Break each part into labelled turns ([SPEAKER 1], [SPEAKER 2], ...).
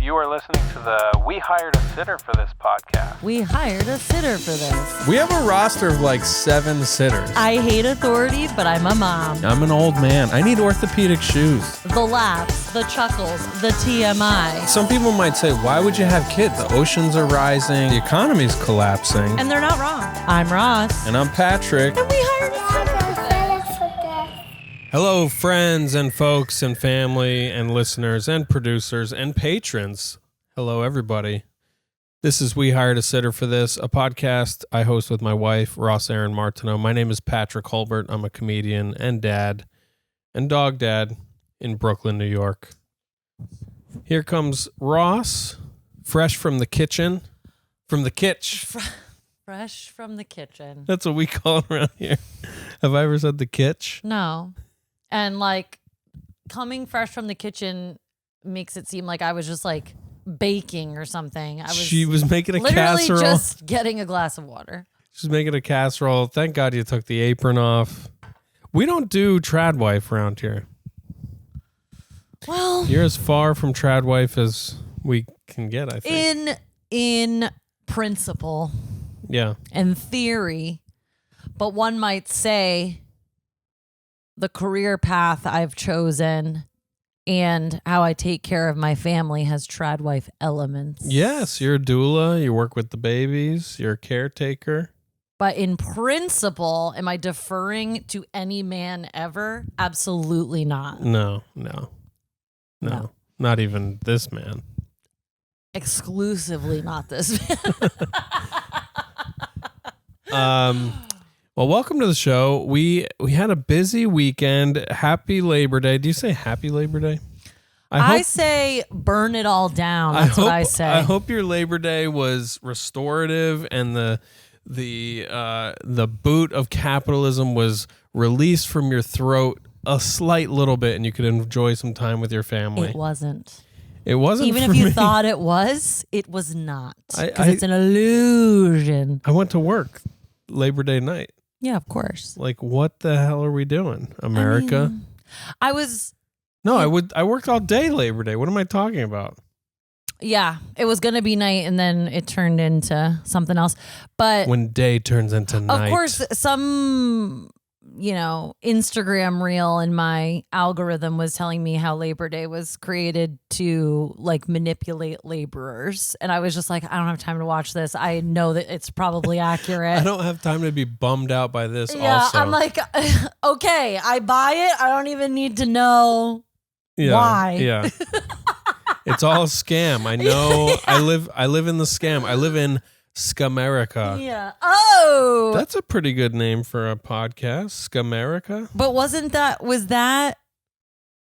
[SPEAKER 1] You are listening to the We Hired a Sitter for This podcast.
[SPEAKER 2] We hired a sitter for this.
[SPEAKER 3] We have a roster of like 7 sitters.
[SPEAKER 2] I hate authority, but I'm a mom.
[SPEAKER 3] I'm an old man. I need orthopedic shoes.
[SPEAKER 2] The laughs, the chuckles, the TMI.
[SPEAKER 3] Some people might say, why would you have kids? The oceans are rising. The economy's collapsing.
[SPEAKER 2] And they're not wrong. I'm Ross.
[SPEAKER 3] And I'm Patrick.
[SPEAKER 2] And we hired a sitter.
[SPEAKER 3] Hello, friends and folks and family and listeners and producers and patrons. Hello, everybody. This is We Hired a Sitter for This, a podcast I host with my wife, Ross Erin Martineau. My name is Patrick Holbert. I'm a comedian and dad and dog dad in Brooklyn, New York. Here comes Ross, fresh from the kitchen. From the kitch.
[SPEAKER 2] Fresh from the kitchen.
[SPEAKER 3] That's what we call it around here. Have I ever said the kitch?
[SPEAKER 2] No. And like coming fresh from the kitchen makes it seem like I was just like baking or something.
[SPEAKER 3] She was making a
[SPEAKER 2] literally
[SPEAKER 3] casserole.
[SPEAKER 2] just getting a glass of water.
[SPEAKER 3] She's making a casserole. Thank God you took the apron off. We don't do trad wife around here.
[SPEAKER 2] Well,
[SPEAKER 3] You're as far from trad wife as we can get, I think.
[SPEAKER 2] in principle,
[SPEAKER 3] Yeah.
[SPEAKER 2] in theory, but one might say the career path I've chosen and how I take care of my family has trad wife elements.
[SPEAKER 3] Yes, you're a doula. You work with the babies. You're a caretaker.
[SPEAKER 2] But in principle, am I deferring to any man ever? Absolutely not.
[SPEAKER 3] No.
[SPEAKER 2] No.
[SPEAKER 3] Not even this man.
[SPEAKER 2] Exclusively not this man.
[SPEAKER 3] Well, welcome to the show. We had a busy weekend. Happy Labor Day. Do you say Happy Labor Day?
[SPEAKER 2] I say burn it all down. That's what I say.
[SPEAKER 3] I hope your Labor Day was restorative and the boot of capitalism was released from your throat a slight little bit, and you could enjoy some time with your family.
[SPEAKER 2] It wasn't.
[SPEAKER 3] It wasn't.
[SPEAKER 2] Even
[SPEAKER 3] for
[SPEAKER 2] if you
[SPEAKER 3] me.
[SPEAKER 2] thought it was not.
[SPEAKER 3] I-
[SPEAKER 2] Because it's an illusion.
[SPEAKER 3] I went to work Labor Day night.
[SPEAKER 2] Yeah, of course.
[SPEAKER 3] Like, what the hell are we doing, America?
[SPEAKER 2] I was.
[SPEAKER 3] No, I worked all day Labor Day. What am I talking about?
[SPEAKER 2] Yeah, it was going to be night and then it turned into something else. But
[SPEAKER 3] When day turns into night.
[SPEAKER 2] of course, some, Instagram reel in my algorithm was telling me how Labor Day was created to like manipulate laborers. And I was just like, I don't have time to watch this. I know that it's probably accurate.
[SPEAKER 3] I don't have time to be bummed out by this
[SPEAKER 2] Yeah,
[SPEAKER 3] also.
[SPEAKER 2] I'm like, okay, I buy it. I don't even need to know why.
[SPEAKER 3] Yeah. It's all a scam. I know.
[SPEAKER 2] Yeah.
[SPEAKER 3] I live in the scam. I live in Scamerica.
[SPEAKER 2] Yeah. Oh.
[SPEAKER 3] That's a pretty good name for a podcast, Scamerica.
[SPEAKER 2] But was that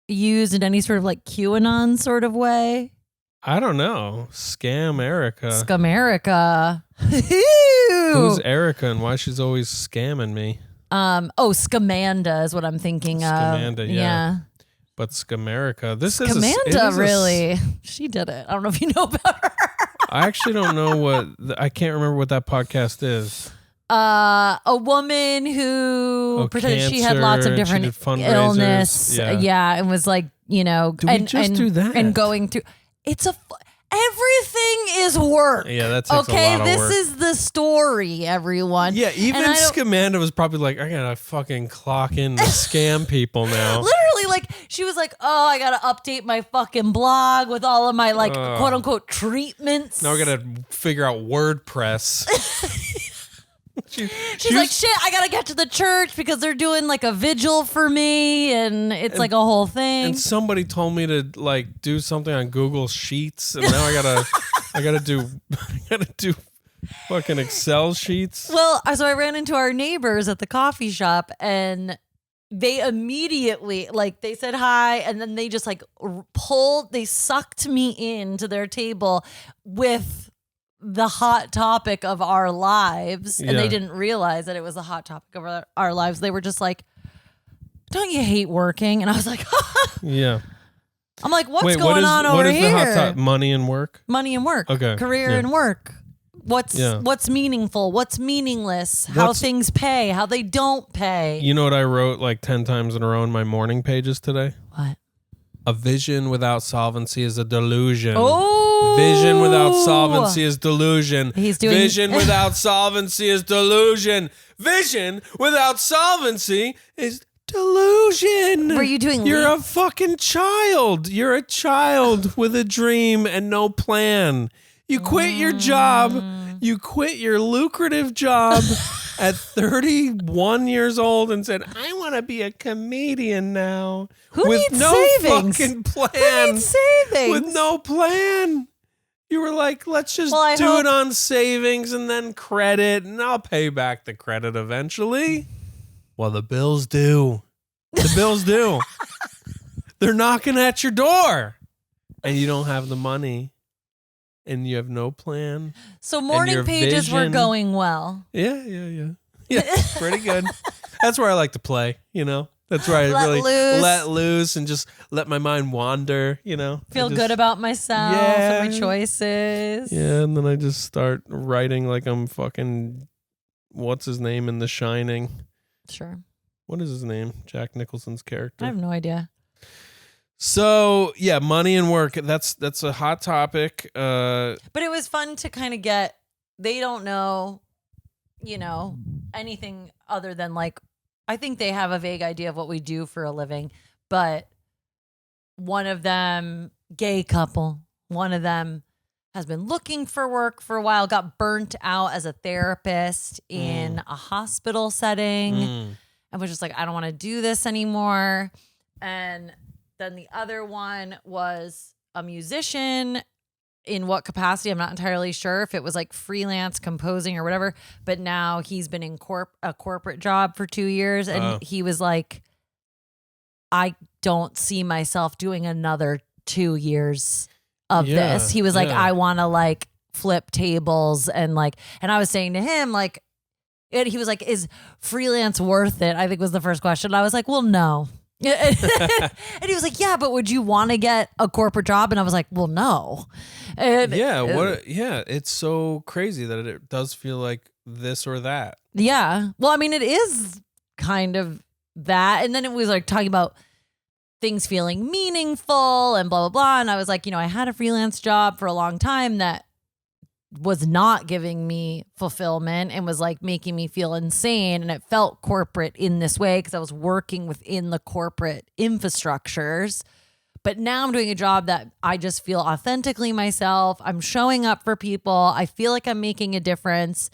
[SPEAKER 2] used in any sort of like QAnon sort of way?
[SPEAKER 3] I don't know. Scamerica.
[SPEAKER 2] Scamerica.
[SPEAKER 3] Who's Erica and why she's always scamming me?
[SPEAKER 2] Scamanda is what I'm thinking of.
[SPEAKER 3] Scamanda, yeah. But Scamerica. This is
[SPEAKER 2] Scamanda, really. She did it. I don't know if you know about her.
[SPEAKER 3] I actually don't know I can't remember what that podcast is.
[SPEAKER 2] A woman who pretended she had lots of different illness. Yeah, and was like,
[SPEAKER 3] Do we just do that?
[SPEAKER 2] And going through. Everything is work.
[SPEAKER 3] Yeah, that takes a lot of
[SPEAKER 2] this
[SPEAKER 3] work.
[SPEAKER 2] is the story, everyone.
[SPEAKER 3] Yeah, even Scamanda was probably like, I gotta fucking clock in to scam people now.
[SPEAKER 2] Literally, like, she was like, oh, I gotta update my fucking blog with all of my, like, quote unquote treatments.
[SPEAKER 3] Now I gotta figure out WordPress.
[SPEAKER 2] She's like, shit, I gotta get to the church because they're doing like a vigil for me, and it's like a whole thing.
[SPEAKER 3] And somebody told me to like do something on Google Sheets, and now I gotta do fucking Excel sheets.
[SPEAKER 2] Well, so I ran into our neighbors at the coffee shop, and they immediately, like, they said hi, and then they just like they sucked me into their table with the hot topic of our lives. And they didn't realize that it was a hot topic of our lives. They were just like, don't you hate working? And I was like,
[SPEAKER 3] yeah.
[SPEAKER 2] I'm like, what's going on over here?
[SPEAKER 3] What is the hot topic? Money and work?
[SPEAKER 2] Money and work.
[SPEAKER 3] Okay.
[SPEAKER 2] Career and work. What's meaningful? What's meaningless? How things pay? How they don't pay?
[SPEAKER 3] You know what I wrote like 10 times in a row in my morning pages today?
[SPEAKER 2] What?
[SPEAKER 3] A vision without solvency is a delusion.
[SPEAKER 2] Oh,
[SPEAKER 3] Vision without solvency is delusion.
[SPEAKER 2] He's doing
[SPEAKER 3] Vision without solvency is delusion. Vision without solvency is delusion.
[SPEAKER 2] Were you doing?
[SPEAKER 3] You're a fucking child. You're a child with a dream and no plan. You quit your job. You quit your lucrative job at 31 years old and said, I want to be a comedian now.
[SPEAKER 2] Who
[SPEAKER 3] with
[SPEAKER 2] needs
[SPEAKER 3] no
[SPEAKER 2] savings?
[SPEAKER 3] fucking plan.
[SPEAKER 2] Who needs savings?
[SPEAKER 3] With no plan. You were like, let's just
[SPEAKER 2] Well, I
[SPEAKER 3] do
[SPEAKER 2] hope-
[SPEAKER 3] it on savings and then credit, and I'll pay back the credit eventually. Well, the bills do. The bills do. They're knocking at your door, and you don't have the money, and you have no plan.
[SPEAKER 2] So morning
[SPEAKER 3] your
[SPEAKER 2] pages were
[SPEAKER 3] vision-
[SPEAKER 2] going well.
[SPEAKER 3] Yeah. Yeah, pretty good. That's where I like to play, you know? That's where I
[SPEAKER 2] Let
[SPEAKER 3] really
[SPEAKER 2] loose.
[SPEAKER 3] let loose and just let my mind wander, you know?
[SPEAKER 2] Feel
[SPEAKER 3] I just-
[SPEAKER 2] good about myself and my choices.
[SPEAKER 3] Yeah, and then I just start writing like I'm fucking, what's his name in The Shining?
[SPEAKER 2] Sure.
[SPEAKER 3] What is his name? Jack Nicholson's character.
[SPEAKER 2] I have no idea.
[SPEAKER 3] So yeah, money and work. That's a hot topic.
[SPEAKER 2] But it was fun to kind of get, they don't know, anything other than like, I think they have a vague idea of what we do for a living, but one of them, gay couple, one of them has been looking for work for a while, got burnt out as a therapist in a hospital setting, and was just like, I don't want to do this anymore. And then the other one was a musician. In what capacity, I'm not entirely sure, if it was like freelance composing or whatever, but now he's been in a corporate job for 2 years, and he was like, I don't see myself doing another 2 years of this. He was like, I want to like flip tables and I was saying to him like, he was like, is freelance worth it? I think was the first question. I was like, well, no. And he was like, yeah, but would you want to get a corporate job? And I was like, well, no. And
[SPEAKER 3] it's so crazy that it does feel like this or that.
[SPEAKER 2] Yeah. Well, I mean, it is kind of that. And then it was like talking about things feeling meaningful and blah, blah, blah. And I was like, I had a freelance job for a long time that was not giving me fulfillment and was like making me feel insane. And it felt corporate in this way because I was working within the corporate infrastructures. But now I'm doing a job that I just feel authentically myself. I'm showing up for people. I feel like I'm making a difference.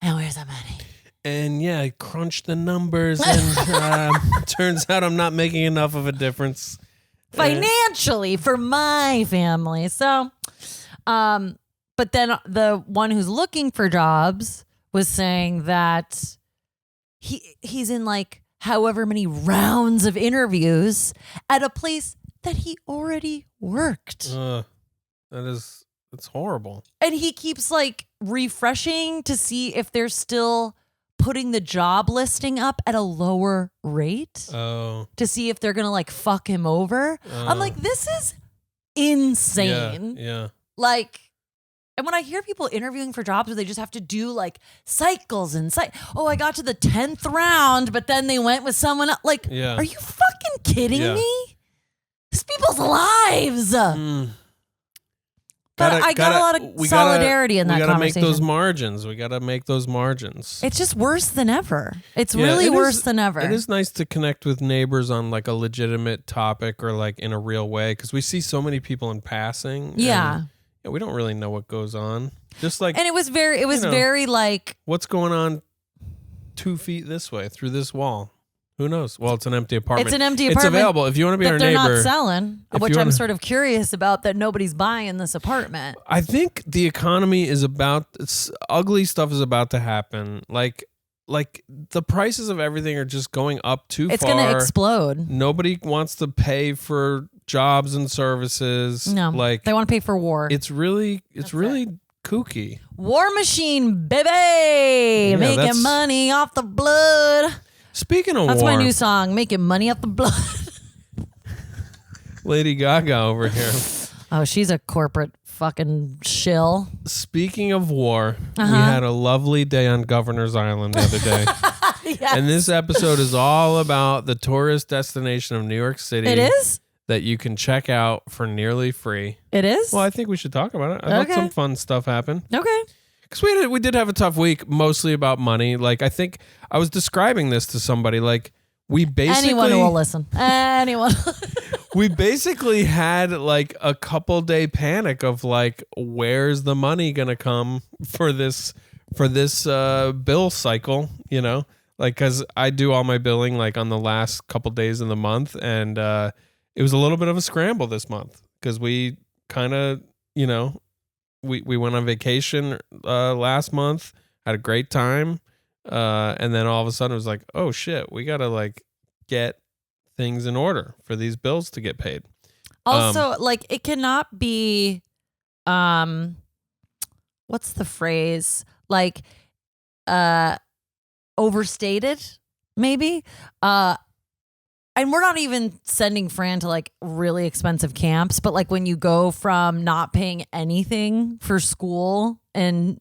[SPEAKER 2] And where's the money?
[SPEAKER 3] And yeah, I crunched the numbers and turns out I'm not making enough of a difference.
[SPEAKER 2] Financially for my family. So, but then the one who's looking for jobs was saying that he's in like however many rounds of interviews at a place that he already worked.
[SPEAKER 3] That's horrible.
[SPEAKER 2] And he keeps like refreshing to see if they're still putting the job listing up at a lower rate.
[SPEAKER 3] Oh.
[SPEAKER 2] To see if they're going to like fuck him over. I'm like, this is insane.
[SPEAKER 3] Yeah.
[SPEAKER 2] Like, and when I hear people interviewing for jobs where they just have to do like cycles and I got to the 10th round, but then they went with someone else. Like, are you fucking kidding me? It's people's lives. But I got a lot of solidarity in that conversation.
[SPEAKER 3] We gotta make those margins.
[SPEAKER 2] It's just worse than ever. It's really worse than ever.
[SPEAKER 3] It is nice to connect with neighbors on like a legitimate topic or like in a real way because we see so many people in passing.
[SPEAKER 2] Yeah.
[SPEAKER 3] And we don't really know what goes on. Just like,
[SPEAKER 2] and it was very like,
[SPEAKER 3] what's going on 2 feet this way through this wall? Who knows? Well, it's an empty apartment. It's available if you want to be our neighbor.
[SPEAKER 2] But they're not selling, which I'm sort of curious about, that nobody's buying this apartment.
[SPEAKER 3] I think the economy is ugly stuff is about to happen. Like the prices of everything are just going up too far.
[SPEAKER 2] It's going to explode.
[SPEAKER 3] Nobody wants to pay for jobs and services.
[SPEAKER 2] No,
[SPEAKER 3] like
[SPEAKER 2] they want to pay for war.
[SPEAKER 3] It's really kooky.
[SPEAKER 2] War machine, baby, making money off the blood.
[SPEAKER 3] Speaking of
[SPEAKER 2] That's
[SPEAKER 3] war,
[SPEAKER 2] my new song, making money off the blood.
[SPEAKER 3] Lady Gaga over here.
[SPEAKER 2] Oh, she's a corporate fucking shill.
[SPEAKER 3] Speaking of war, we had a lovely day on Governor's Island the other day.
[SPEAKER 2] Yes.
[SPEAKER 3] And this episode is all about the tourist destination of New York City.
[SPEAKER 2] It is?
[SPEAKER 3] that you can check out for nearly free.
[SPEAKER 2] It is?
[SPEAKER 3] Well, I think we should talk about it. I thought some fun stuff happened.
[SPEAKER 2] Okay.
[SPEAKER 3] Because we did have a tough week, mostly about money. Like, I think I was describing this to somebody. Like, we basically...
[SPEAKER 2] Anyone will listen. Anyone.
[SPEAKER 3] We basically had like a couple day panic of like, where's the money going to come for this bill cycle, you know? Like, because I do all my billing like on the last couple days of the month, and it was a little bit of a scramble this month because we kind of, you know, we went on vacation last month, had a great time, and then all of a sudden it was like, oh shit, we gotta like get things in order for these bills to get paid.
[SPEAKER 2] Also, like, it cannot be, what's the phrase? Like, overstated, maybe. And we're not even sending Fran to like really expensive camps, but like when you go from not paying anything for school and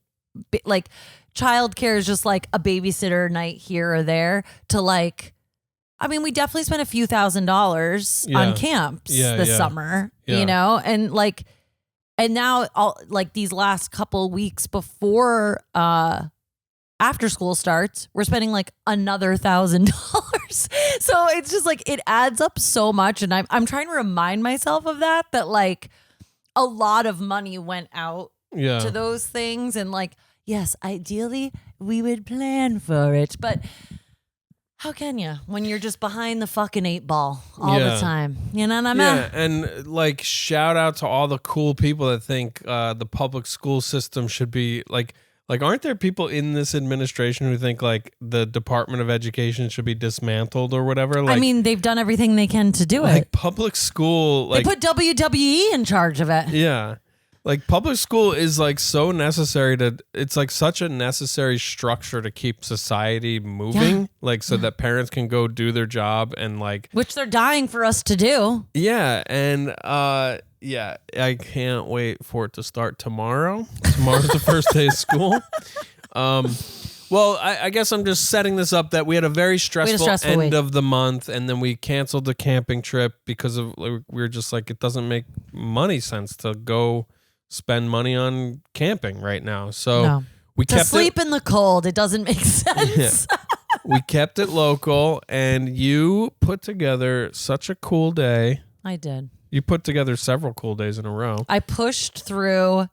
[SPEAKER 2] like childcare is just like a babysitter night here or there to like, I mean, we definitely spent a few $1,000s on camps this summer, you know, and like, and now all like these last couple weeks before, after school starts, we're spending like another $1,000. So it's just like, it adds up so much. And I'm trying to remind myself of that like a lot of money went out to those things. And like, yes, ideally we would plan for it, but how can you when you're just behind the fucking 8 ball all the time? You know what I mean?
[SPEAKER 3] Yeah, and like shout out to all the cool people that think the public school system should be like, aren't there people in this administration who think like the Department of Education should be dismantled or whatever? Like,
[SPEAKER 2] I mean, they've done everything they can to do
[SPEAKER 3] like
[SPEAKER 2] it.
[SPEAKER 3] Public school, like
[SPEAKER 2] they put WWE in charge of it.
[SPEAKER 3] Yeah. Like public school is like so necessary it's like such a necessary structure to keep society moving, like so that parents can go do their job and like, which
[SPEAKER 2] they're dying for us to do.
[SPEAKER 3] Yeah. And, yeah, I can't wait for it to start tomorrow. Tomorrow's the first day of school. Well, I guess I'm just setting this up that we had a very stressful end week of the month, and then we canceled the camping trip because of we were just like, it doesn't make money sense to go spend money on camping right now. So we kept
[SPEAKER 2] sleep in the cold. It doesn't make sense.
[SPEAKER 3] Yeah. We kept it local, and you put together such a cool day.
[SPEAKER 2] I did.
[SPEAKER 3] You put together several cool days in a row.
[SPEAKER 2] I pushed through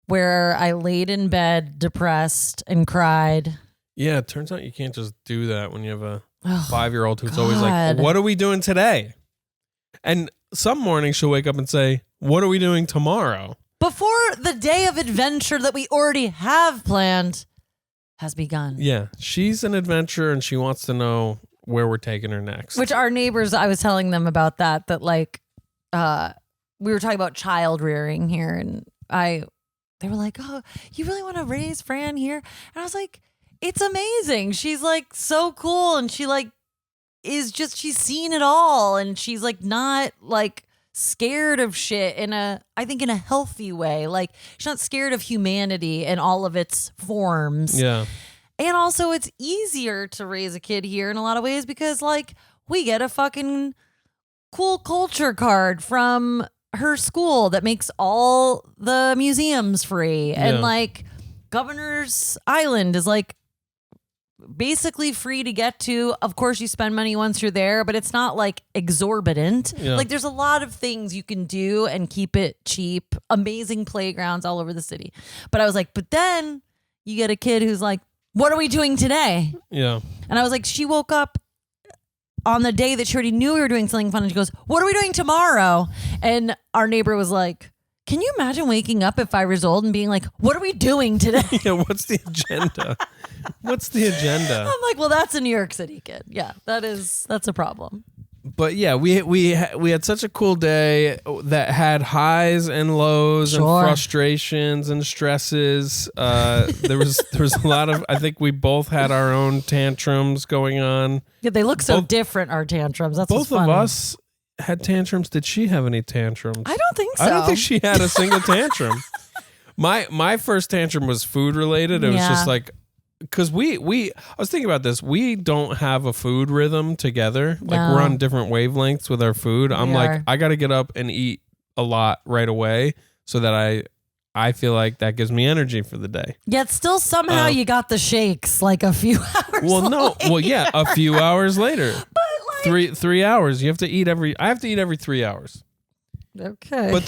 [SPEAKER 2] where I laid in bed depressed and cried.
[SPEAKER 3] Yeah, it turns out you can't just do that when you have a 5-year-old who's always like, what are we doing today? And some mornings she'll wake up and say, what are we doing tomorrow?
[SPEAKER 2] Before the day of adventure that we already have planned has begun.
[SPEAKER 3] Yeah, she's an adventurer and she wants to know where we're taking her next.
[SPEAKER 2] Which our neighbors, I was telling them about that like, we were talking about child rearing here, and they were like, oh, you really want to raise Fran here? And I was like, it's amazing. She's like so cool, and she like she's seen it all, and she's like not like scared of shit I think in a healthy way. Like, she's not scared of humanity and all of its forms.
[SPEAKER 3] Yeah.
[SPEAKER 2] And also, it's easier to raise a kid here in a lot of ways because, like, we get a fucking cool culture card from her school that makes all the museums free. And, like, Governor's Island is, like, basically free to get to. Of course, you spend money once you're there, but it's not, like, exorbitant. Yeah. Like, there's a lot of things you can do and keep it cheap. Amazing playgrounds all over the city. But I was like, but then you get a kid who's like, what are we doing today?
[SPEAKER 3] Yeah.
[SPEAKER 2] And I was like, she woke up on the day that she already knew we were doing something fun. And she goes, what are we doing tomorrow? And our neighbor was like, can you imagine waking up at 5 years old and being like, what are we doing today?
[SPEAKER 3] Yeah, what's the agenda? What's the agenda?
[SPEAKER 2] I'm like, well, that's a New York City kid. Yeah, that's a problem.
[SPEAKER 3] But yeah, we had such a cool day that had highs and lows and frustrations and stresses. There was a lot of, I think we both had our own tantrums going on.
[SPEAKER 2] Yeah, they look so different, our tantrums. That's
[SPEAKER 3] both of us had tantrums. Did she have any tantrums?
[SPEAKER 2] I don't think so.
[SPEAKER 3] I don't think she had a single tantrum. My first tantrum was food related. It was just like, because I was thinking about this. We don't have a food rhythm together. Like
[SPEAKER 2] No.
[SPEAKER 3] we're on different wavelengths with our food. I'm
[SPEAKER 2] We
[SPEAKER 3] like,
[SPEAKER 2] are.
[SPEAKER 3] I got to get up and eat a lot right away so that I feel like that gives me energy for the day.
[SPEAKER 2] Yet still somehow you got the shakes like a few hours
[SPEAKER 3] Well, no.
[SPEAKER 2] later.
[SPEAKER 3] Well, yeah, a few hours later.
[SPEAKER 2] But like,
[SPEAKER 3] 3 hours. You have to eat I have to eat every 3 hours.
[SPEAKER 2] okay.
[SPEAKER 3] But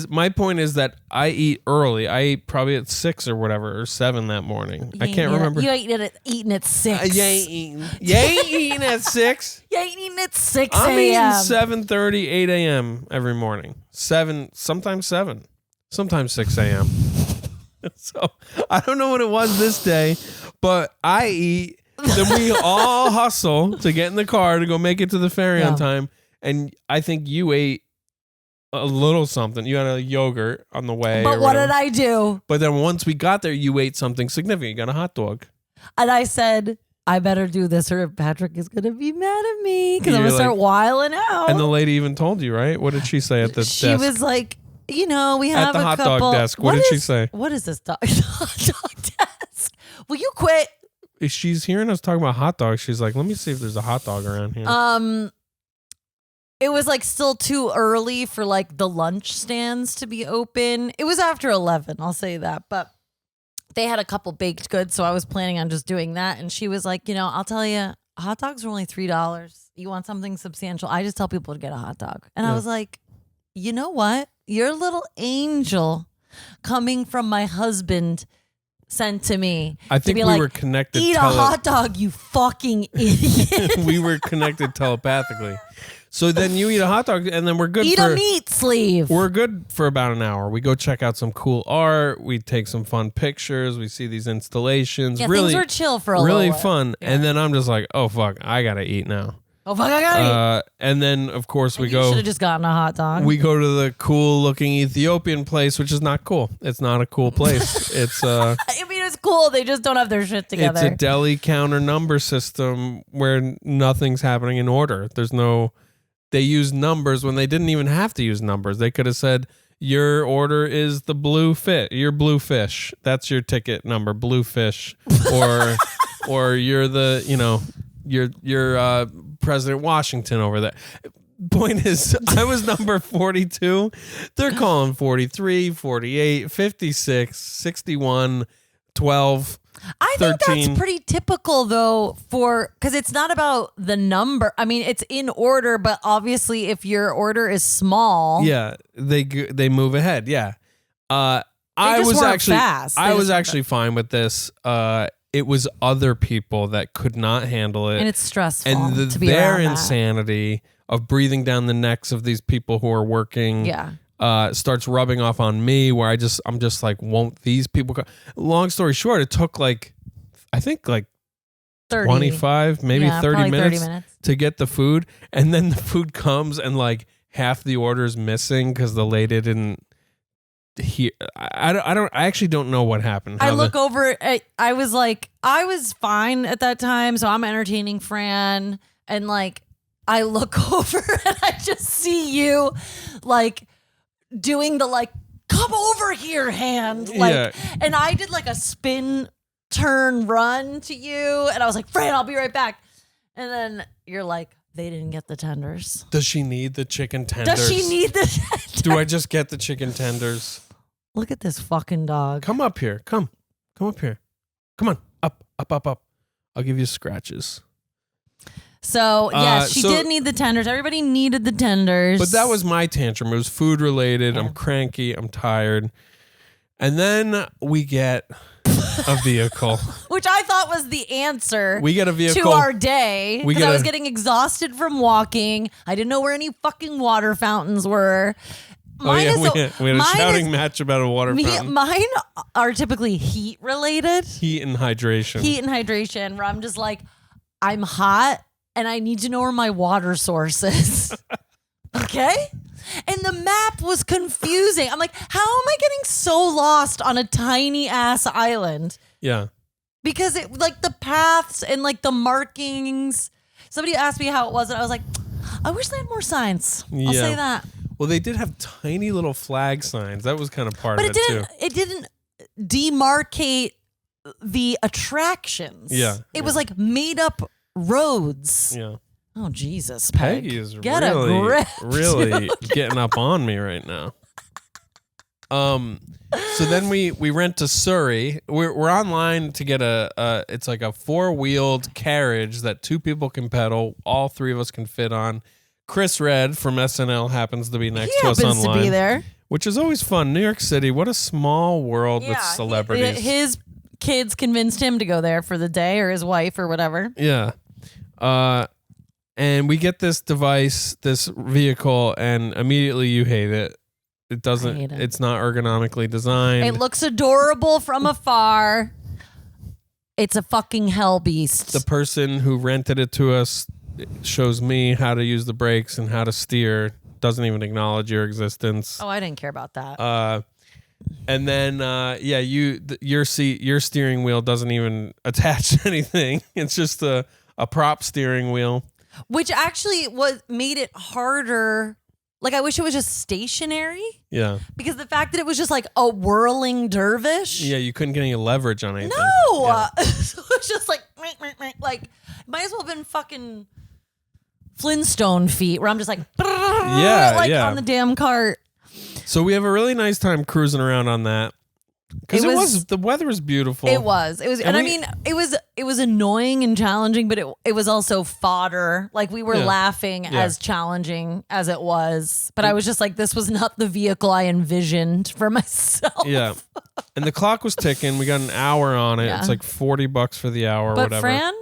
[SPEAKER 3] my point is that I eat early. I eat probably at 6 or whatever, or 7 that morning. I can't remember.
[SPEAKER 2] You ain't eating at 6.
[SPEAKER 3] You ain't eating at 6.
[SPEAKER 2] You ain't eating at 6
[SPEAKER 3] I'm eating
[SPEAKER 2] a.m.
[SPEAKER 3] 7:30, 8 a.m. every morning. 7, sometimes 7, sometimes 6 a.m. So I don't know what it was this day, but I eat. Then we all hustle to get in the car to go make it to the ferry on time. And I think you ate a little something. You had a yogurt on the way.
[SPEAKER 2] But what did I do?
[SPEAKER 3] But then once we got there, you ate something significant. You got a hot dog.
[SPEAKER 2] And I said, I better do this or Patrick is going to be mad at me because I'm
[SPEAKER 3] You're
[SPEAKER 2] going to start wiling out.
[SPEAKER 3] And the lady even told you, right? What did she say at the desk?
[SPEAKER 2] She was like, we have
[SPEAKER 3] at the
[SPEAKER 2] a
[SPEAKER 3] hot
[SPEAKER 2] couple.
[SPEAKER 3] dog desk. What did she say?
[SPEAKER 2] What is this hot dog desk? Will you quit?
[SPEAKER 3] If she's hearing us talking about hot dogs, she's like, let me see if there's a hot dog around here.
[SPEAKER 2] It was like still too early for like the lunch stands to be open. It was after 11, I'll say that. But they had a couple baked goods, so I was planning on just doing that. And she was like, I'll tell you, hot dogs are only $3. You want something substantial? I just tell people to get a hot dog. And I was like, you know what? Your little angel coming from my husband sent to me.
[SPEAKER 3] I think
[SPEAKER 2] to be
[SPEAKER 3] we
[SPEAKER 2] like,
[SPEAKER 3] were connected.
[SPEAKER 2] Eat a hot dog, you fucking idiot.
[SPEAKER 3] We were connected telepathically. So then you eat a hot dog, and then we're good.
[SPEAKER 2] Eat a meat sleeve.
[SPEAKER 3] We're good for about an hour. We go check out some cool art. We take some fun pictures. We see these installations.
[SPEAKER 2] Yeah,
[SPEAKER 3] really,
[SPEAKER 2] things were chill for a
[SPEAKER 3] really
[SPEAKER 2] little while.
[SPEAKER 3] fun. Yeah. And then I'm just like, oh fuck, I gotta eat now.
[SPEAKER 2] Oh fuck, I gotta eat.
[SPEAKER 3] And then of course we
[SPEAKER 2] You
[SPEAKER 3] go.
[SPEAKER 2] should have just gotten a hot dog.
[SPEAKER 3] We go to the cool looking Ethiopian place, which is not cool. It's not a cool place. It's
[SPEAKER 2] I mean, it's cool. They just don't have their shit together.
[SPEAKER 3] It's a deli counter number system where nothing's happening in order. There's no. They use numbers when they didn't even have to use numbers. They could have said, your order is the blue fish. Your blue fish. That's your ticket number, blue fish. or you're the, you're President Washington over there. Point is, I was number 42. They're calling 43, 48, 56, 61, 12.
[SPEAKER 2] I think
[SPEAKER 3] 13.
[SPEAKER 2] that's pretty typical though because it's not about the number. I mean, it's in order, but obviously if your order is small.
[SPEAKER 3] Yeah, they move ahead. Yeah. I
[SPEAKER 2] just
[SPEAKER 3] was
[SPEAKER 2] weren't
[SPEAKER 3] actually
[SPEAKER 2] fast.
[SPEAKER 3] I was actually fine with this. It was other people that could not handle it.
[SPEAKER 2] And it's stressful
[SPEAKER 3] and
[SPEAKER 2] to be
[SPEAKER 3] their
[SPEAKER 2] around that.
[SPEAKER 3] insanity of breathing down the necks of these people who are working.
[SPEAKER 2] Yeah.
[SPEAKER 3] Starts rubbing off on me where I'm just like, won't these people go? Long story short, it took I think
[SPEAKER 2] 30.
[SPEAKER 3] 25, maybe
[SPEAKER 2] Yeah,
[SPEAKER 3] 30
[SPEAKER 2] probably
[SPEAKER 3] minutes,
[SPEAKER 2] 30 minutes
[SPEAKER 3] to get the food. And then the food comes and half the order is missing because the lady didn't hear. I actually don't know what happened.
[SPEAKER 2] I look over, I was fine at that time. So I'm entertaining Fran and I look over and I just see you doing the come over here hand. And I did a spin turn run to you. And I was like, Fran, I'll be right back. And then you're like, they didn't get the tenders.
[SPEAKER 3] Does she need the chicken tenders?
[SPEAKER 2] Does she need the tenders?
[SPEAKER 3] Do I just get the chicken tenders?
[SPEAKER 2] Look at this fucking dog.
[SPEAKER 3] Come up here. Come up here. Come on. Up. I'll give you scratches.
[SPEAKER 2] So, yes, she did need the tenders. Everybody needed the tenders.
[SPEAKER 3] But that was my tantrum. It was food related. Yeah. I'm cranky. I'm tired. And then we get a vehicle.
[SPEAKER 2] Which I thought was the answer.
[SPEAKER 3] We get a vehicle
[SPEAKER 2] to our day. Because I was getting exhausted from walking. I didn't know where any fucking water fountains were.
[SPEAKER 3] We had a shouting match about a water fountain.
[SPEAKER 2] Mine are typically heat related.
[SPEAKER 3] Heat and hydration. Where I'm just like, I'm hot and I need to know where my water source is. Okay? And the map was confusing. I'm like, how am I getting so lost on a tiny ass island? Yeah.
[SPEAKER 2] Because the paths and the markings. Somebody asked me how it was and I was like, I wish they had more signs. I'll say that.
[SPEAKER 3] Well, they did have tiny little flag signs. That was kind of part of it too.
[SPEAKER 2] It didn't demarcate the attractions.
[SPEAKER 3] Yeah,
[SPEAKER 2] It was like made up roads.
[SPEAKER 3] Yeah.
[SPEAKER 2] Oh, Jesus, Peg.
[SPEAKER 3] Peggy is
[SPEAKER 2] Get
[SPEAKER 3] really,
[SPEAKER 2] a grip,
[SPEAKER 3] really
[SPEAKER 2] dude.
[SPEAKER 3] getting up on me right now. So then we rent to Surrey. We're online to get it's like a 4-wheeled carriage that 2 people can pedal. All 3 of us can fit on. Chris Red from SNL happens to be next to us
[SPEAKER 2] happens
[SPEAKER 3] online.
[SPEAKER 2] to be there.
[SPEAKER 3] Which is always fun. New York City, what a small world with celebrities.
[SPEAKER 2] His kids convinced him to go there for the day, or his wife, or whatever.
[SPEAKER 3] Yeah. And we get this device, this vehicle, and immediately you hate it. It doesn't.
[SPEAKER 2] I hate it.
[SPEAKER 3] It's not ergonomically designed.
[SPEAKER 2] It looks adorable from afar. It's a fucking hell beast.
[SPEAKER 3] The person who rented it to us shows me how to use the brakes and how to steer. Doesn't even acknowledge your existence.
[SPEAKER 2] Oh, I didn't care about that.
[SPEAKER 3] And then your steering wheel doesn't even attach to anything. It's just a prop steering wheel.
[SPEAKER 2] Which actually made it harder. Like, I wish it was just stationary.
[SPEAKER 3] Yeah.
[SPEAKER 2] Because the fact that it was just like a whirling dervish.
[SPEAKER 3] Yeah, you couldn't get any leverage on anything.
[SPEAKER 2] No.
[SPEAKER 3] Yeah.
[SPEAKER 2] So it was just like might as well have been fucking Flintstone feet, where I'm just like, on the damn cart.
[SPEAKER 3] So we have a really nice time cruising around on that. Because the weather was beautiful.
[SPEAKER 2] It was, and I mean, it was annoying and challenging, but it was also fodder. Like, we were laughing as challenging as it was, but I was just like, this was not the vehicle I envisioned for myself.
[SPEAKER 3] Yeah, and the clock was ticking. We got an hour on it. Yeah. It's like $40 for the hour,
[SPEAKER 2] but
[SPEAKER 3] whatever.
[SPEAKER 2] Fran,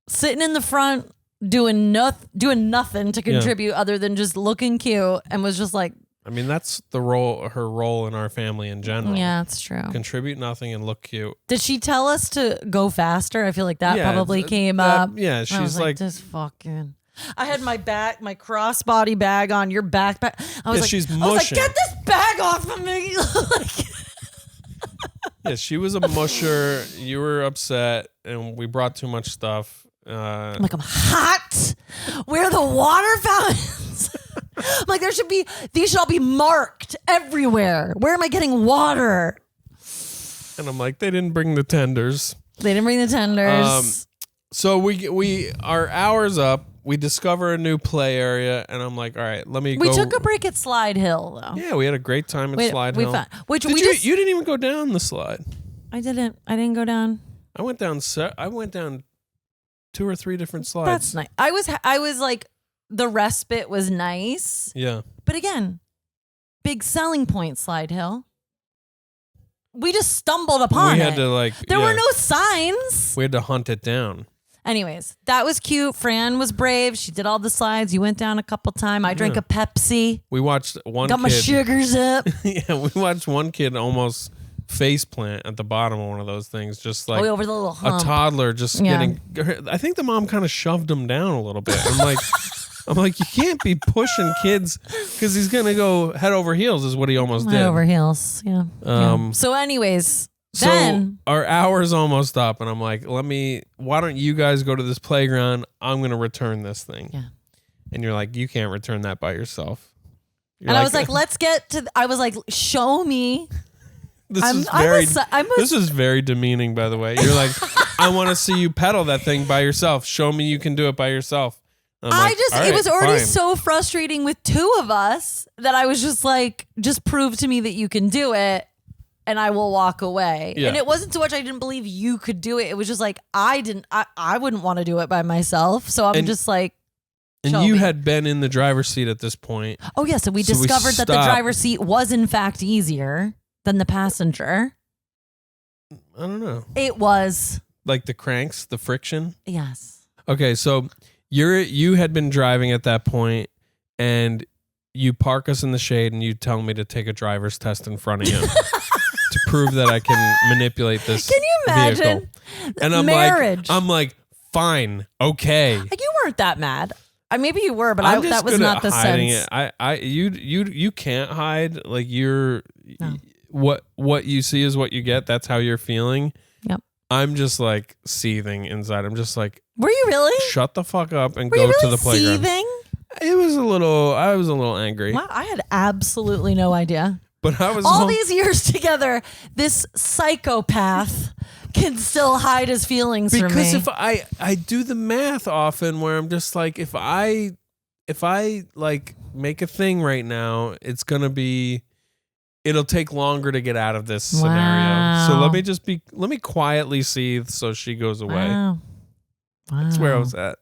[SPEAKER 2] sitting in the front, doing nothing to contribute other than just looking cute, and was just like.
[SPEAKER 3] I mean, that's her role in our family in general.
[SPEAKER 2] Yeah, that's true.
[SPEAKER 3] Contribute nothing and look cute.
[SPEAKER 2] Did she tell us to go faster? I feel like that probably came up.
[SPEAKER 3] Yeah, she's like
[SPEAKER 2] this fucking. I had my crossbody bag on, your backpack. I was like,
[SPEAKER 3] she's mushing.
[SPEAKER 2] I was like, get this bag off of me.
[SPEAKER 3] Yeah, she was a musher. You were upset, and we brought too much stuff.
[SPEAKER 2] I'm like, I'm hot. Where are the water fountains? I'm like, these should all be marked everywhere. Where am I getting water?
[SPEAKER 3] And I'm like, they didn't bring the tenders. So we our hour's up. We discover a new play area, and I'm like, all right, let me go.
[SPEAKER 2] We took a break at Slide Hill, though.
[SPEAKER 3] Yeah, we had a great time at Slide Hill.
[SPEAKER 2] You
[SPEAKER 3] didn't even go down the slide.
[SPEAKER 2] I didn't go down.
[SPEAKER 3] I went down 2 or 3 different slides.
[SPEAKER 2] That's nice. I was like, the respite was nice.
[SPEAKER 3] Yeah.
[SPEAKER 2] But again, big selling point, Slide Hill. We just stumbled upon it.
[SPEAKER 3] We had to
[SPEAKER 2] there were no signs.
[SPEAKER 3] We had to hunt it down.
[SPEAKER 2] Anyways, that was cute. Fran was brave. She did all the slides. You went down a couple times. I drank a Pepsi.
[SPEAKER 3] We watched one
[SPEAKER 2] Got my sugars up.
[SPEAKER 3] Yeah, we watched one kid almost face plant at the bottom of one of those things, just like
[SPEAKER 2] over the little hump.
[SPEAKER 3] A toddler just getting. I think the mom kind of shoved him down a little bit. I'm like, you can't be pushing kids because he's gonna go head over heels. Is what he almost did.
[SPEAKER 2] Head over heels. Yeah. So, anyways, then
[SPEAKER 3] our hour's almost up, and I'm like, why don't you guys go to this playground? I'm gonna return this thing.
[SPEAKER 2] Yeah.
[SPEAKER 3] And you're like, you can't return that by yourself.
[SPEAKER 2] I was like, let's get to. I was like, show me.
[SPEAKER 3] This is very demeaning, by the way. You're like, I want to see you pedal that thing by yourself. Show me you can do it by yourself.
[SPEAKER 2] It was already so frustrating with 2 of us that I was just like, just prove to me that you can do it and I will walk away. Yeah. And it wasn't so much I didn't believe you could do it. It was just like, I wouldn't want to do it by myself. So I'm just like,
[SPEAKER 3] and you had been in the driver's seat at this point.
[SPEAKER 2] Oh, yeah. So we discovered that the driver's seat was in fact easier than the passenger.
[SPEAKER 3] I don't know.
[SPEAKER 2] It was.
[SPEAKER 3] Like the cranks, the friction?
[SPEAKER 2] Yes.
[SPEAKER 3] Okay, so you had been driving at that point, and you park us in the shade, and you tell me to take a driver's test in front of you to prove that I can manipulate this
[SPEAKER 2] Can you imagine?
[SPEAKER 3] Vehicle. And I'm like, fine, okay.
[SPEAKER 2] Like, you weren't that mad. Maybe you were, but that was not the sense.
[SPEAKER 3] You can't hide. Like, what you see is what you get. That's how you're feeling.
[SPEAKER 2] Yep.
[SPEAKER 3] I'm just like seething inside. I'm just like,
[SPEAKER 2] were you really?
[SPEAKER 3] Shut the fuck up and go to the playground.
[SPEAKER 2] Seething?
[SPEAKER 3] I was a little angry.
[SPEAKER 2] Wow, I had absolutely no idea.
[SPEAKER 3] But I was
[SPEAKER 2] all these years together, this psychopath can still hide his feelings from me.
[SPEAKER 3] Because if I do the math often where I'm just like, if I like make a thing right now, it'll take longer to get out of this scenario.
[SPEAKER 2] Wow.
[SPEAKER 3] So let me quietly seethe so she goes away.
[SPEAKER 2] Wow.
[SPEAKER 3] That's where I was at.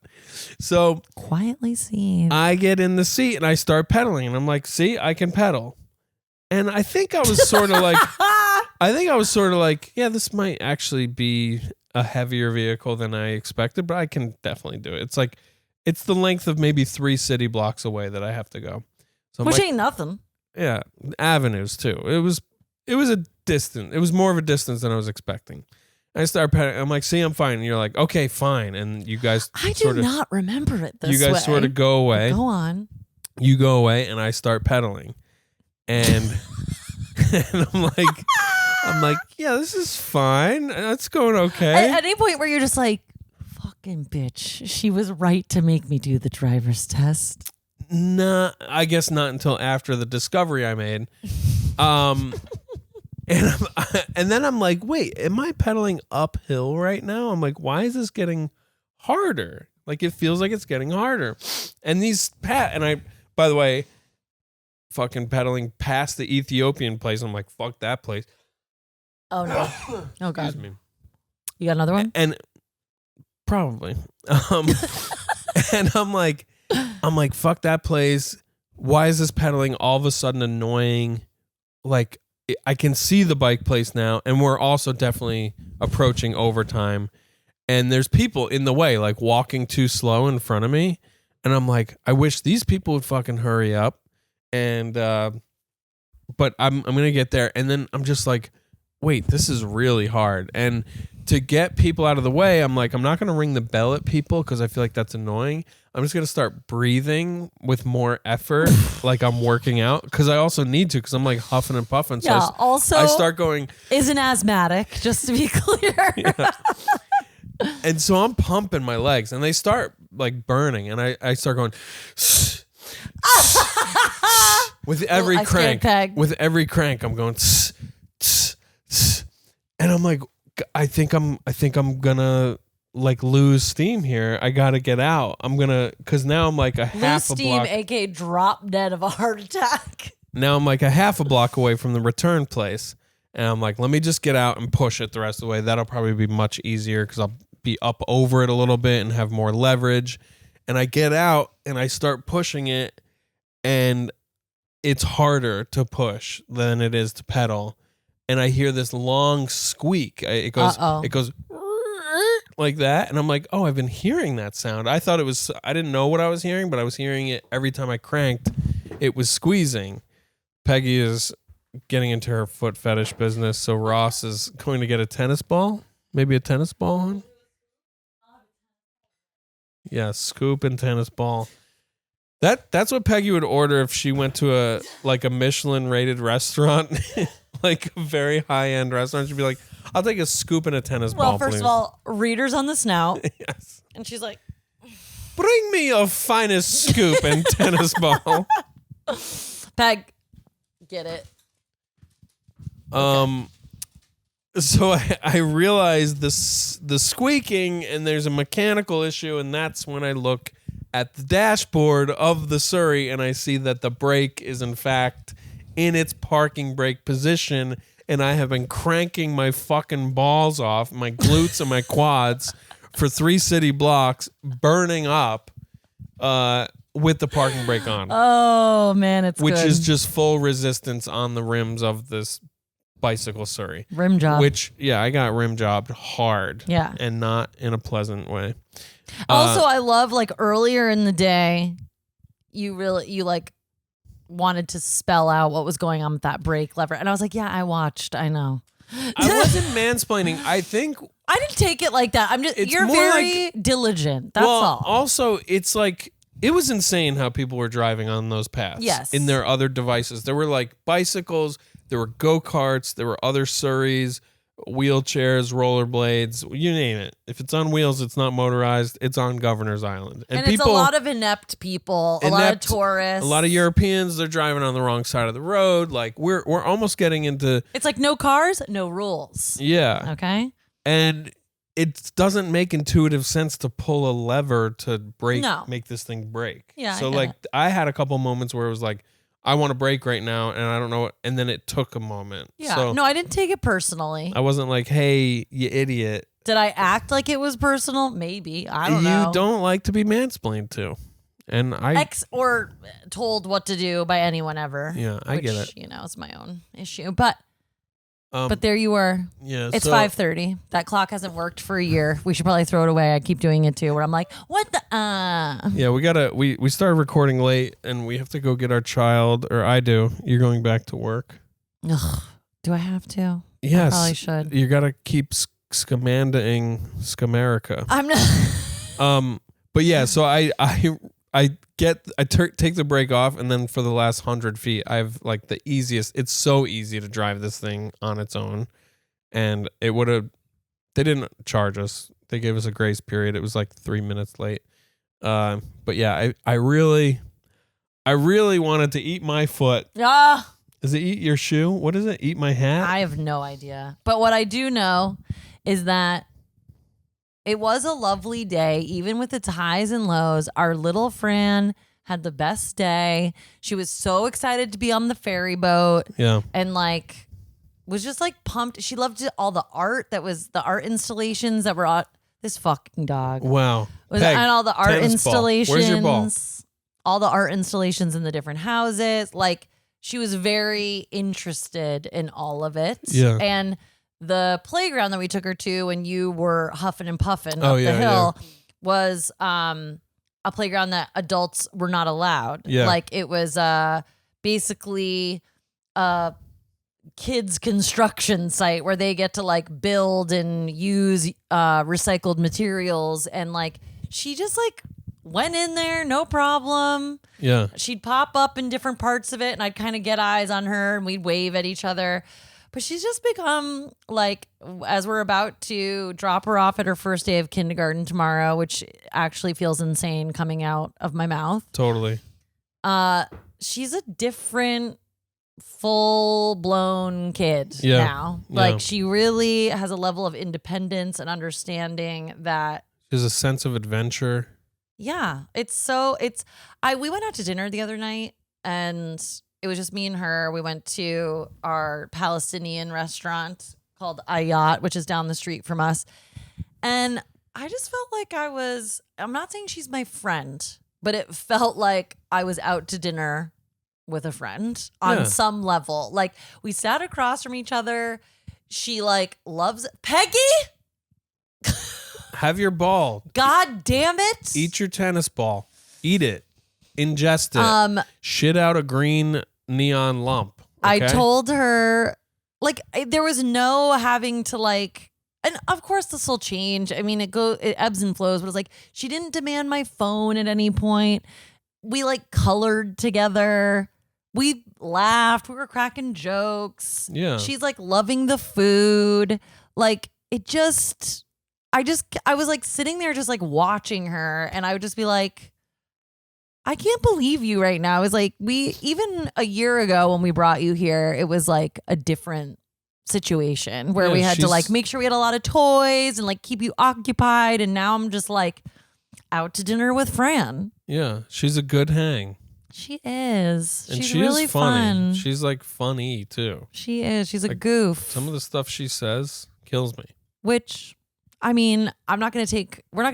[SPEAKER 3] So
[SPEAKER 2] quietly seethe.
[SPEAKER 3] I get in the seat and I start pedaling and I'm like, see, I can pedal. And I think I was sort of like, yeah, this might actually be a heavier vehicle than I expected, but I can definitely do it. It's the length of maybe 3 city blocks away that I have to go. So
[SPEAKER 2] Which ain't nothing.
[SPEAKER 3] Yeah, avenues too. It was a distance. It was more of a distance than I was expecting. I started pedaling. I'm like, see, I'm fine. And you're like, okay, fine. And you guys
[SPEAKER 2] I do not remember it this way.
[SPEAKER 3] You guys sort of go away.
[SPEAKER 2] Go on.
[SPEAKER 3] You go away and I start pedaling. And and I'm like, yeah, this is fine. That's going okay.
[SPEAKER 2] At any point where you're just like, fucking bitch, she was right to make me do the driver's test.
[SPEAKER 3] Nah, I guess not until after the discovery I made. And then I'm like, wait, am I pedaling uphill right now? I'm like, why is this getting harder? Like, it feels like it's getting harder. And by the way, fucking pedaling past the Ethiopian place. I'm like, fuck that place.
[SPEAKER 2] Oh no. Oh god.
[SPEAKER 3] Excuse me.
[SPEAKER 2] You got another one?
[SPEAKER 3] And probably. And I'm like, fuck that place. Why is this pedaling all of a sudden annoying? Like, I can see the bike place now, and we're also definitely approaching overtime. And there's people in the way, like walking too slow in front of me. And I'm like, I wish these people would fucking hurry up. And but I'm gonna get there. And then I'm just like, wait, this is really hard. And to get people out of the way, I'm like, I'm not gonna ring the bell at people because I feel like that's annoying. I'm just gonna start breathing with more effort, like I'm working out, because I also need to, because I'm like huffing and puffing. So
[SPEAKER 2] Yeah, also
[SPEAKER 3] I start going.
[SPEAKER 2] Is an asthmatic, just to be clear.
[SPEAKER 3] Yeah. And so I'm pumping my legs, and they start like burning, and I start going. With every crank, I'm going. And I'm like, I think I'm gonna like lose steam here. I gotta get out. Because now I'm like half a block.
[SPEAKER 2] Lose steam, aka drop dead of a heart attack.
[SPEAKER 3] Now I'm like a half a block away from the return place, and I'm like, let me just get out and push it the rest of the way. That'll probably be much easier because I'll be up over it a little bit and have more leverage. And I get out and I start pushing it, and it's harder to push than it is to pedal. And I hear this long squeak. It goes like that. And I'm like, oh, I've been hearing that sound. I didn't know what I was hearing, but I was hearing it every time I cranked. It was squeezing. Peggy is getting into her foot fetish business. So Ross is going to get a tennis ball. Maybe a tennis ball, huh? Yeah, scoop and tennis ball. That's what Peggy would order if she went to a Michelin rated restaurant, like a very high end restaurant. She'd be like, I'll take a scoop and a tennis ball.
[SPEAKER 2] Well, first of all, readers on the snout.
[SPEAKER 3] Yes.
[SPEAKER 2] And she's like,
[SPEAKER 3] bring me your finest scoop and tennis ball.
[SPEAKER 2] Peg, get it.
[SPEAKER 3] Okay. So I realized the squeaking, and there's a mechanical issue, and that's when I look at the dashboard of the Surrey, and I see that the brake is in fact in its parking brake position, and I have been cranking my fucking balls off, my glutes and my quads for 3 city blocks, burning up with the parking brake on.
[SPEAKER 2] Oh man,
[SPEAKER 3] which
[SPEAKER 2] good.
[SPEAKER 3] is just full resistance on the rims of this bicycle Surrey.
[SPEAKER 2] Rim job.
[SPEAKER 3] Which, yeah, I got rim jobbed hard.
[SPEAKER 2] Yeah.
[SPEAKER 3] And not in a pleasant way.
[SPEAKER 2] Also, I love like earlier in the day, you like wanted to spell out what was going on with that brake lever. And I was like, yeah, I watched. I know.
[SPEAKER 3] I wasn't mansplaining. I think
[SPEAKER 2] I didn't take it like that. You're
[SPEAKER 3] more
[SPEAKER 2] very diligent. That's all.
[SPEAKER 3] Also, it's like, it was insane how people were driving on those paths.
[SPEAKER 2] Yes.
[SPEAKER 3] In their other devices. There were like bicycles, there were go-karts, there were other Surreys, wheelchairs, rollerblades, you name it. If it's on wheels, it's not motorized. It's on Governor's Island.
[SPEAKER 2] And it's a lot of inept people, a lot of tourists.
[SPEAKER 3] A lot of Europeans, they're driving on the wrong side of the road. Like we're almost getting into...
[SPEAKER 2] It's like no cars, no rules.
[SPEAKER 3] Yeah.
[SPEAKER 2] Okay.
[SPEAKER 3] And it doesn't make intuitive sense to pull a lever to brake, make this thing break.
[SPEAKER 2] Yeah,
[SPEAKER 3] so like I had a couple moments where it was like, I want to break right now, and I don't know. And then it took a moment.
[SPEAKER 2] Yeah.
[SPEAKER 3] So
[SPEAKER 2] no, I didn't take it personally.
[SPEAKER 3] I wasn't like, hey, you idiot.
[SPEAKER 2] Did I act like it was personal? Maybe. I don't know.
[SPEAKER 3] You don't like to be mansplained to. And
[SPEAKER 2] or told what to do by anyone ever.
[SPEAKER 3] Yeah, I get it.
[SPEAKER 2] You know, it's my own issue. But there you were.
[SPEAKER 3] Yeah,
[SPEAKER 2] it's 5:30. That clock hasn't worked for a year. We should probably throw it away. I keep doing it too, where I'm like, what the Yeah,
[SPEAKER 3] we started recording late, and we have to go get our child, or I do. You're going back to work.
[SPEAKER 2] Ugh, do I have to?
[SPEAKER 3] Yes.
[SPEAKER 2] I probably should.
[SPEAKER 3] You got to keep scamandaing Scamerica.
[SPEAKER 2] I'm not.
[SPEAKER 3] But yeah, so I take the brake off, and then for the last 100 feet, I have like the easiest. It's so easy to drive this thing on its own, and they didn't charge us. They gave us a grace period. It was like 3 minutes late. But yeah, I really wanted to eat my foot. Does it eat your shoe? What is it? Eat my hat?
[SPEAKER 2] I have no idea. But what I do know is that it was a lovely day, even with its highs and lows. Our little Fran had the best day. She was so excited to be on the ferry boat.
[SPEAKER 3] Yeah.
[SPEAKER 2] And like, was just like pumped. She loved all the art the art installations that were on this fucking dog.
[SPEAKER 3] Wow.
[SPEAKER 2] And all the art installations.
[SPEAKER 3] Where's your ball?
[SPEAKER 2] All the art installations in the different houses. Like, she was very interested in all of it.
[SPEAKER 3] Yeah.
[SPEAKER 2] And the playground that we took her to when you were huffing and puffing up the hill was a playground that adults were not allowed.
[SPEAKER 3] Yeah.
[SPEAKER 2] Like, it was basically a kids construction site where they get to like build and use recycled materials. And like, she just like went in there, no problem.
[SPEAKER 3] Yeah.
[SPEAKER 2] She'd pop up in different parts of it, and I'd kind of get eyes on her, and we'd wave at each other. But she's just become like, as we're about to drop her off at her first day of kindergarten tomorrow, which actually feels insane coming out of my mouth.
[SPEAKER 3] Totally.
[SPEAKER 2] She's a different full-blown kid now. Like, she really has a level of independence and understanding that
[SPEAKER 3] there's a sense of adventure.
[SPEAKER 2] Yeah. We went out to dinner the other night, and it was just me and her. We went to our Palestinian restaurant called Ayat, which is down the street from us. And I just felt like I'm not saying she's my friend, but it felt like I was out to dinner with a friend on some level. Like, we sat across from each other. She like loves Peggy.
[SPEAKER 3] Have your ball.
[SPEAKER 2] God damn it.
[SPEAKER 3] Eat your tennis ball. Eat it. Ingest it. Shit out a green neon lump. Okay?
[SPEAKER 2] I told her, like, there was no having to like, and of course this will change. I mean, it ebbs and flows, but it's like, she didn't demand my phone at any point. We like colored together. We laughed. We were cracking jokes.
[SPEAKER 3] Yeah.
[SPEAKER 2] She's like loving the food. Like, I was like sitting there just like watching her, and I would just be like, I can't believe you right now. It was like, even a year ago when we brought you here, it was like a different situation where we had to like make sure we had a lot of toys and like keep you occupied. And now I'm just like out to dinner with Fran.
[SPEAKER 3] Yeah. She's a good hang.
[SPEAKER 2] She is.
[SPEAKER 3] And
[SPEAKER 2] she's really fun.
[SPEAKER 3] She's like funny too.
[SPEAKER 2] She is. She's a goof.
[SPEAKER 3] Some of the stuff she says kills me.
[SPEAKER 2] Which, I mean, we're not going to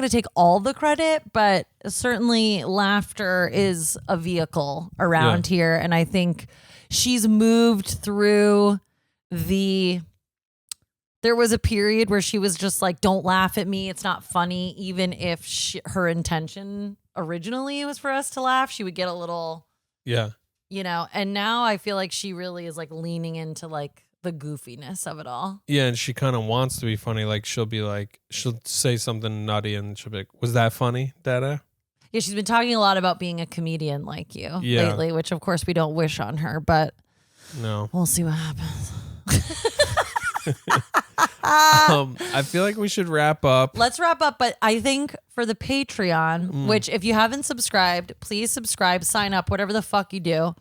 [SPEAKER 2] take all the credit, but certainly laughter is a vehicle around here. And I think she's moved through there was a period where she was just like, don't laugh at me. It's not funny. Even if her intention originally was for us to laugh, she would get a little, and now I feel like she really is like leaning into like the goofiness of it all.
[SPEAKER 3] Yeah, and she kind of wants to be funny. Like, she'll say something nutty, and she'll be like, was that funny, Dada?
[SPEAKER 2] Yeah, she's been talking a lot about being a comedian like you lately, which of course we don't wish on her, but
[SPEAKER 3] no,
[SPEAKER 2] we'll see what happens.
[SPEAKER 3] I feel like we should wrap up.
[SPEAKER 2] Let's wrap up, but I think for the Patreon, which if you haven't subscribed, please subscribe, sign up, whatever the fuck you do.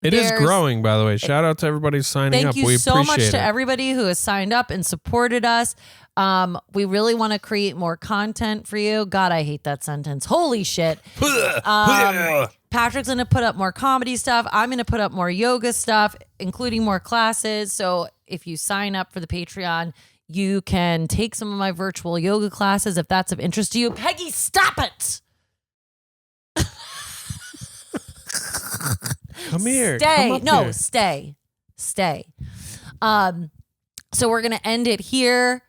[SPEAKER 3] It is growing, by the way. Shout out to everybody signing up.
[SPEAKER 2] Thank you
[SPEAKER 3] We
[SPEAKER 2] so
[SPEAKER 3] appreciate
[SPEAKER 2] much to
[SPEAKER 3] it.
[SPEAKER 2] everybody who has signed up and supported us. We really want to create more content for you. God, I hate that sentence. Holy shit. Patrick's going to put up more comedy stuff. I'm going to put up more yoga stuff, including more classes. So if you sign up for the Patreon, you can take some of my virtual yoga classes if that's of interest to you. Peggy, stop it.
[SPEAKER 3] Come here.
[SPEAKER 2] Stay.
[SPEAKER 3] Come up
[SPEAKER 2] No,
[SPEAKER 3] here.
[SPEAKER 2] stay. Stay. So we're going to end it here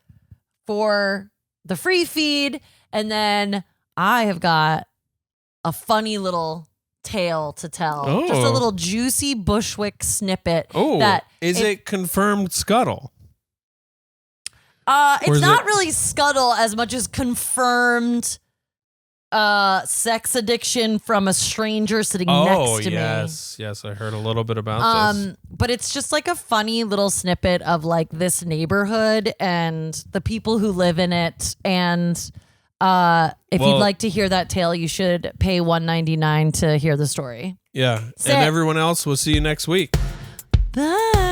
[SPEAKER 2] for the free feed. And then I have got a funny little tale to tell.
[SPEAKER 3] Oh.
[SPEAKER 2] Just a little juicy Bushwick snippet.
[SPEAKER 3] Oh,
[SPEAKER 2] that
[SPEAKER 3] is it confirmed scuttle?
[SPEAKER 2] It's not really scuttle as much as confirmed sex addiction from a stranger sitting next to me.
[SPEAKER 3] Yes, I heard a little bit about this.
[SPEAKER 2] But it's just like a funny little snippet of like this neighborhood and the people who live in it. And if you'd like to hear that tale, you should pay $1.99 to hear the story.
[SPEAKER 3] Yeah,
[SPEAKER 2] Sit.
[SPEAKER 3] and everyone else, we'll see you next week.
[SPEAKER 2] Bye.